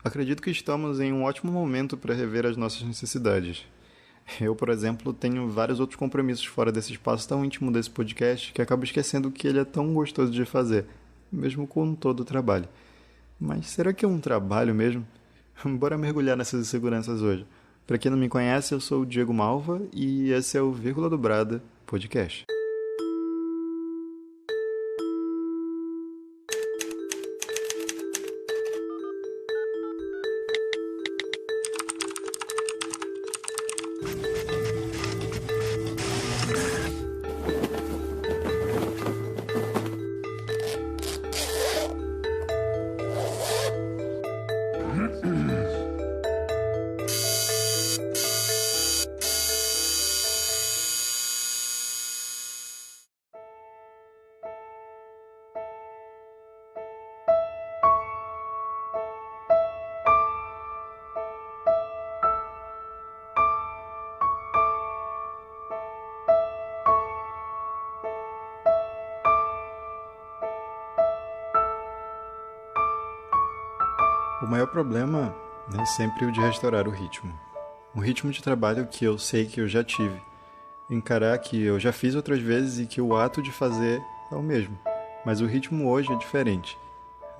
Acredito que estamos em um ótimo momento para rever as nossas necessidades. Eu, por exemplo, tenho vários outros compromissos fora desse espaço tão íntimo desse podcast que acabo esquecendo que ele é tão gostoso de fazer, mesmo com todo o trabalho. Mas será que é um trabalho mesmo? Bora mergulhar nessas inseguranças hoje. Para quem não me conhece, eu sou o Diego Malva e esse é o Vírgula Dobrada Podcast. O maior problema é sempre o de restaurar o ritmo. Um ritmo de trabalho que eu sei que eu já tive. Encarar que eu já fiz outras vezes e que o ato de fazer é o mesmo. Mas o ritmo hoje é diferente.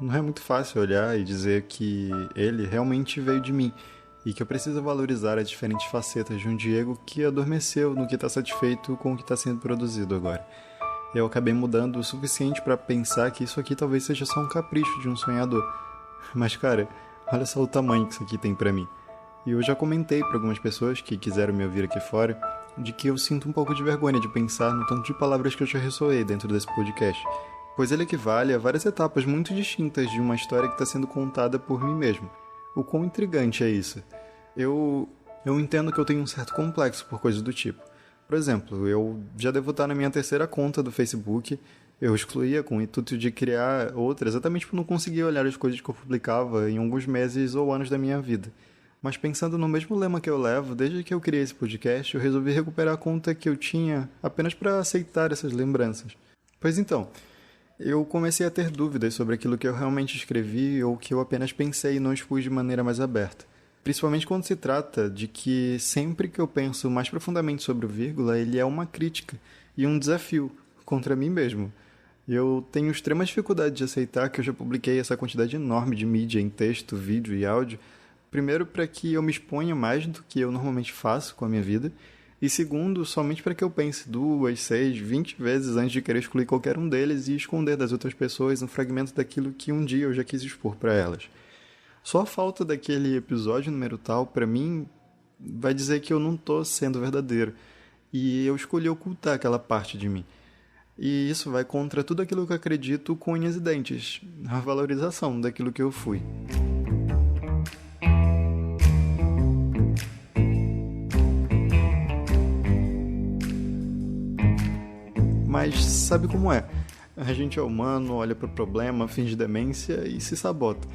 Não é muito fácil olhar e dizer que ele realmente veio de mim e que eu preciso valorizar as diferentes facetas de um Diego que adormeceu no que está satisfeito com o que está sendo produzido agora. Eu acabei mudando o suficiente para pensar que isso aqui talvez seja só um capricho de um sonhador. Mas, cara, olha só o tamanho que isso aqui tem pra mim. E eu já comentei pra algumas pessoas que quiseram me ouvir aqui fora de que eu sinto um pouco de vergonha de pensar no tanto de palavras que eu já ressoei dentro desse podcast, pois ele equivale a várias etapas muito distintas de uma história que está sendo contada por mim mesmo. O quão intrigante é isso? Eu entendo que eu tenho um certo complexo por coisas do tipo. Por exemplo, eu já devo estar na minha terceira conta do Facebook. Eu excluía com o intuito de criar outra, exatamente por não conseguir olhar as coisas que eu publicava em alguns meses ou anos da minha vida. Mas pensando no mesmo lema que eu levo, desde que eu criei esse podcast, eu resolvi recuperar a conta que eu tinha apenas para aceitar essas lembranças. Pois então, eu comecei a ter dúvidas sobre aquilo que eu realmente escrevi ou que eu apenas pensei e não expus de maneira mais aberta. Principalmente quando se trata de que sempre que eu penso mais profundamente sobre o vírgula, ele é uma crítica e um desafio contra mim mesmo. Eu tenho extrema dificuldade de aceitar que eu já publiquei essa quantidade enorme de mídia em texto, vídeo e áudio. Primeiro, para que eu me exponha mais do que eu normalmente faço com a minha vida. E segundo, somente para que eu pense 2, 6, 20 vezes antes de querer excluir qualquer um deles e esconder das outras pessoas um fragmento daquilo que um dia eu já quis expor para elas. Só a falta daquele episódio número tal, para mim, vai dizer que eu não estou sendo verdadeiro. E eu escolhi ocultar aquela parte de mim. E isso vai contra tudo aquilo que eu acredito com unhas e dentes, a valorização daquilo que eu fui. Mas sabe como é? A gente é humano, olha para o problema, finge demência e se sabota.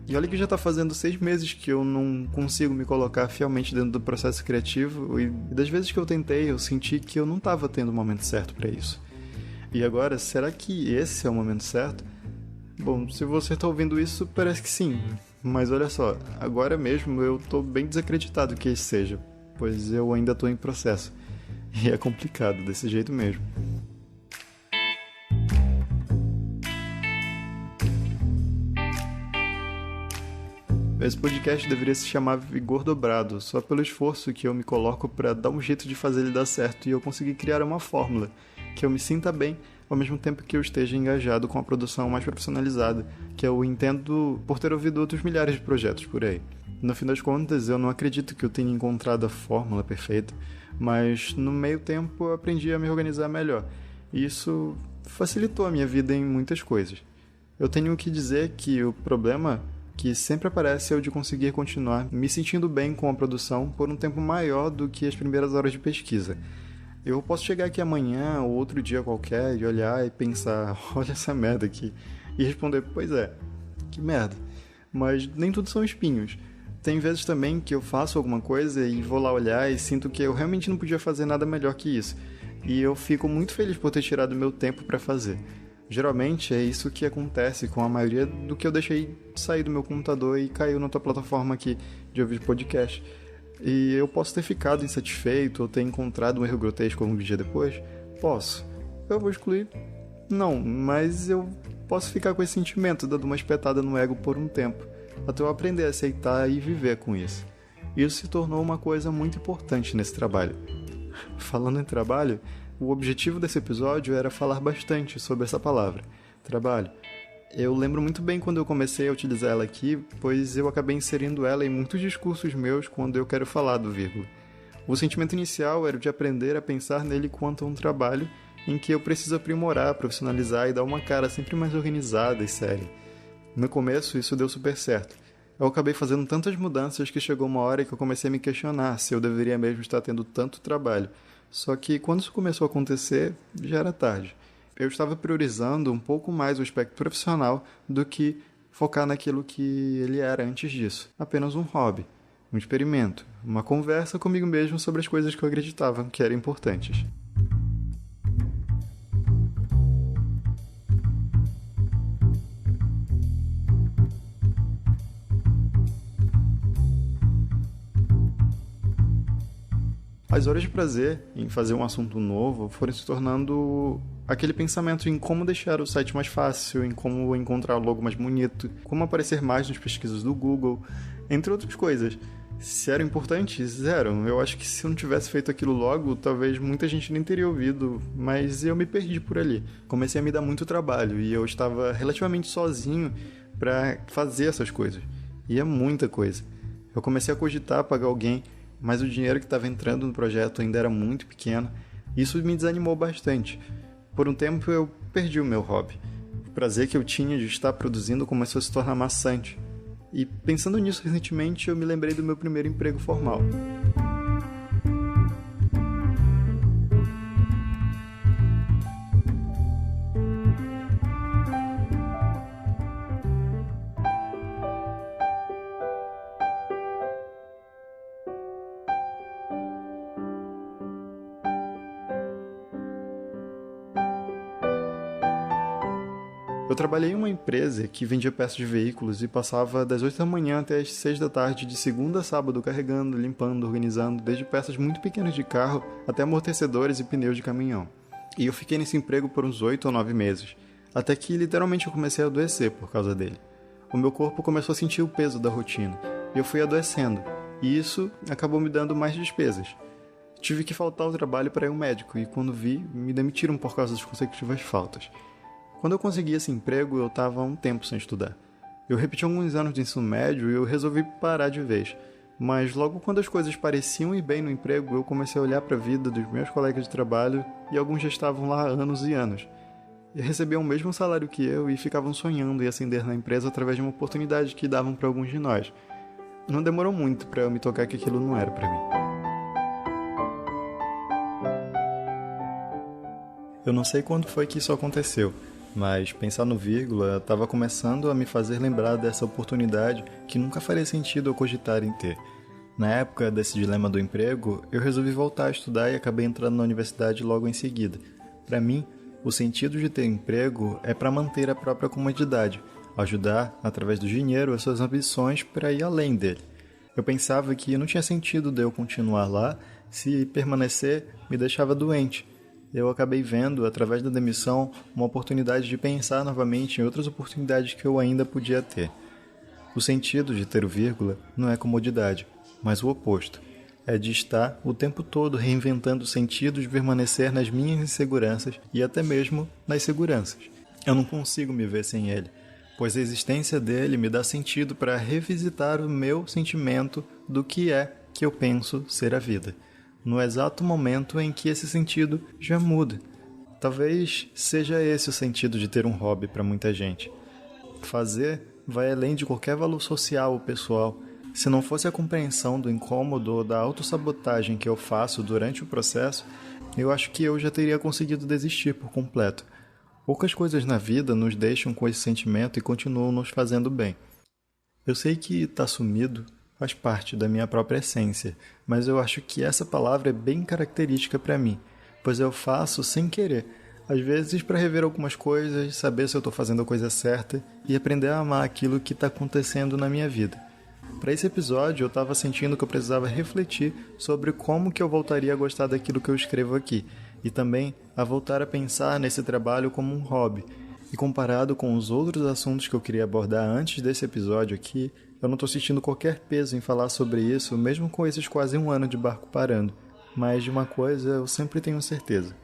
E olha que já está fazendo 6 meses que eu não consigo me colocar fielmente dentro do processo criativo e das vezes que eu tentei, eu senti que eu não estava tendo o momento certo para isso. E agora, será que esse é o momento certo? Bom, se você está ouvindo isso, parece que sim. Mas olha só, agora mesmo eu estou bem desacreditado que esse seja, pois eu ainda estou em processo. E é complicado desse jeito mesmo. Esse podcast deveria se chamar Vigor Dobrado, só pelo esforço que eu me coloco para dar um jeito de fazer ele dar certo e eu conseguir criar uma fórmula que eu me sinta bem, ao mesmo tempo que eu esteja engajado com a produção mais profissionalizada, que eu entendo por ter ouvido outros milhares de projetos por aí. No fim das contas, eu não acredito que eu tenha encontrado a fórmula perfeita, mas no meio tempo eu aprendi a me organizar melhor, e isso facilitou a minha vida em muitas coisas. Eu tenho que dizer que o problema que sempre aparece é o de conseguir continuar me sentindo bem com a produção por um tempo maior do que as primeiras horas de pesquisa. Eu posso chegar aqui amanhã ou outro dia qualquer e olhar e pensar, olha essa merda aqui, e responder, pois é, que merda. Mas nem tudo são espinhos. Tem vezes também que eu faço alguma coisa e vou lá olhar e sinto que eu realmente não podia fazer nada melhor que isso. E eu fico muito feliz por ter tirado meu tempo para fazer. Geralmente é isso que acontece com a maioria do que eu deixei sair do meu computador e caiu na tua plataforma aqui de ouvir podcast. E eu posso ter ficado insatisfeito ou ter encontrado um erro grotesco algum dia depois? Posso. Eu vou excluir? Não, mas eu posso ficar com esse sentimento, dando uma espetada no ego por um tempo, até eu aprender a aceitar e viver com isso. Isso se tornou uma coisa muito importante nesse trabalho. Falando em trabalho, o objetivo desse episódio era falar bastante sobre essa palavra, trabalho. Eu lembro muito bem quando eu comecei a utilizar ela aqui, pois eu acabei inserindo ela em muitos discursos meus quando eu quero falar do vírgula. O sentimento inicial era o de aprender a pensar nele quanto a um trabalho em que eu preciso aprimorar, profissionalizar e dar uma cara sempre mais organizada e séria. No começo, isso deu super certo. Eu acabei fazendo tantas mudanças que chegou uma hora que eu comecei a me questionar se eu deveria mesmo estar tendo tanto trabalho. Só que quando isso começou a acontecer, já era tarde. Eu estava priorizando um pouco mais o aspecto profissional do que focar naquilo que ele era antes disso. Apenas um hobby, um experimento, uma conversa comigo mesmo sobre as coisas que eu acreditava que eram importantes. As horas de prazer em fazer um assunto novo foram se tornando aquele pensamento em como deixar o site mais fácil, em como encontrar o logo mais bonito, como aparecer mais nas pesquisas do Google, entre outras coisas. Se eram importantes, eram. Eu acho que se eu não tivesse feito aquilo logo, talvez muita gente nem teria ouvido, mas eu me perdi por ali. Comecei a me dar muito trabalho e eu estava relativamente sozinho para fazer essas coisas. E é muita coisa. Eu comecei a cogitar pagar alguém, mas o dinheiro que estava entrando no projeto ainda era muito pequeno. Isso me desanimou bastante. Por um tempo eu perdi o meu hobby. O prazer que eu tinha de estar produzindo começou a se tornar maçante. E pensando nisso recentemente, eu me lembrei do meu primeiro emprego formal. Eu trabalhei em uma empresa que vendia peças de veículos e passava das 8 da manhã até as 6 da tarde, de segunda a sábado, carregando, limpando, organizando, desde peças muito pequenas de carro até amortecedores e pneus de caminhão. E eu fiquei nesse emprego por uns 8 ou 9 meses, até que literalmente eu comecei a adoecer por causa dele. O meu corpo começou a sentir o peso da rotina, e eu fui adoecendo, e isso acabou me dando mais despesas. Tive que faltar ao trabalho para ir ao médico, e quando vi, me demitiram por causa das consecutivas faltas. Quando eu consegui esse emprego, eu estava há um tempo sem estudar. Eu repeti alguns anos de ensino médio e eu resolvi parar de vez. Mas logo quando as coisas pareciam ir bem no emprego, eu comecei a olhar para a vida dos meus colegas de trabalho e alguns já estavam lá há anos e anos. E recebiam o mesmo salário que eu e ficavam sonhando em ascender na empresa através de uma oportunidade que davam para alguns de nós. Não demorou muito para eu me tocar que aquilo não era para mim. Eu não sei quando foi que isso aconteceu, mas pensar no vírgula estava começando a me fazer lembrar dessa oportunidade que nunca faria sentido eu cogitar em ter. Na época desse dilema do emprego, eu resolvi voltar a estudar e acabei entrando na universidade logo em seguida. Para mim, o sentido de ter emprego é para manter a própria comodidade, ajudar, através do dinheiro, as suas ambições para ir além dele. Eu pensava que não tinha sentido de eu continuar lá se permanecer me deixava doente. Eu acabei vendo, através da demissão, uma oportunidade de pensar novamente em outras oportunidades que eu ainda podia ter. O sentido de ter o vírgula não é comodidade, mas o oposto. É de estar o tempo todo reinventando o sentido de permanecer nas minhas inseguranças e até mesmo nas seguranças. Eu não consigo me ver sem ele, pois a existência dele me dá sentido para revisitar o meu sentimento do que é que eu penso ser a vida, no exato momento em que esse sentido já muda. Talvez seja esse o sentido de ter um hobby para muita gente. Fazer vai além de qualquer valor social ou pessoal. Se não fosse a compreensão do incômodo ou da autossabotagem que eu faço durante o processo, eu acho que eu já teria conseguido desistir por completo. Poucas coisas na vida nos deixam com esse sentimento e continuam nos fazendo bem. Eu sei que estar sumido faz parte da minha própria essência, mas eu acho que essa palavra é bem característica para mim, pois eu faço sem querer. Às vezes para rever algumas coisas, saber se eu estou fazendo a coisa certa e aprender a amar aquilo que está acontecendo na minha vida. Para esse episódio, eu estava sentindo que eu precisava refletir sobre como que eu voltaria a gostar daquilo que eu escrevo aqui, e também a voltar a pensar nesse trabalho como um hobby. E comparado com os outros assuntos que eu queria abordar antes desse episódio aqui, eu não estou sentindo qualquer peso em falar sobre isso, mesmo com esses quase um ano de barco parando. Mas de uma coisa eu sempre tenho certeza: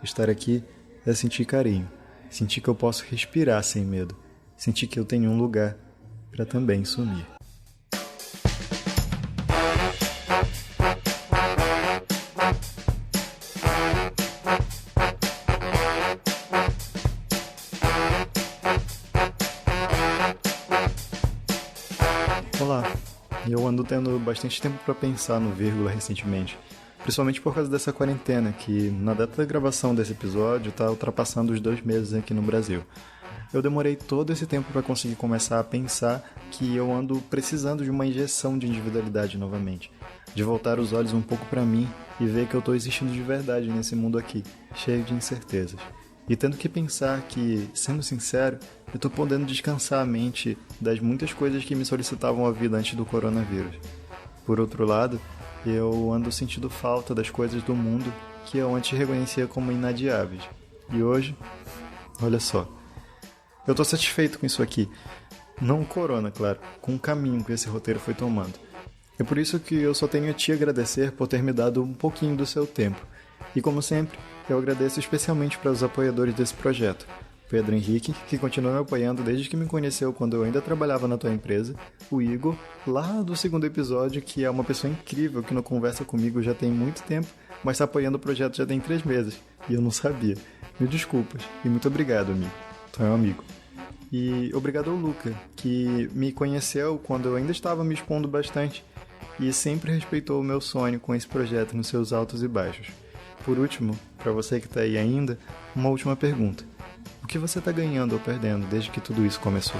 estar aqui é sentir carinho, sentir que eu posso respirar sem medo, sentir que eu tenho um lugar para também sumir. Olá, eu ando tendo bastante tempo para pensar no vírgula recentemente, principalmente por causa dessa quarentena, que na data da gravação desse episódio está ultrapassando os 2 meses aqui no Brasil. Eu demorei todo esse tempo para conseguir começar a pensar que eu ando precisando de uma injeção de individualidade novamente, de voltar os olhos um pouco para mim e ver que eu estou existindo de verdade nesse mundo aqui, cheio de incertezas. E tendo que pensar que, sendo sincero, eu estou podendo descansar a mente das muitas coisas que me solicitavam a vida antes do coronavírus. Por outro lado, eu ando sentindo falta das coisas do mundo que eu antes reconhecia como inadiáveis. E hoje, olha só, eu estou satisfeito com isso aqui. Não o corona, claro, com o caminho que esse roteiro foi tomando. É por isso que eu só tenho a te agradecer por ter me dado um pouquinho do seu tempo. E como sempre, eu agradeço especialmente para os apoiadores desse projeto. Pedro Henrique, que continua me apoiando desde que me conheceu quando eu ainda trabalhava na tua empresa. O Igor, lá do 2º episódio, que é uma pessoa incrível que não conversa comigo já tem muito tempo, mas está apoiando o projeto já tem 3 meses. E eu não sabia. Mil desculpas. E muito obrigado, amigo. Tu é um amigo. E obrigado ao Luca, que me conheceu quando eu ainda estava me expondo bastante e sempre respeitou o meu sonho com esse projeto nos seus altos e baixos. Por último, para você que está aí ainda, uma última pergunta. O que você está ganhando ou perdendo desde que tudo isso começou?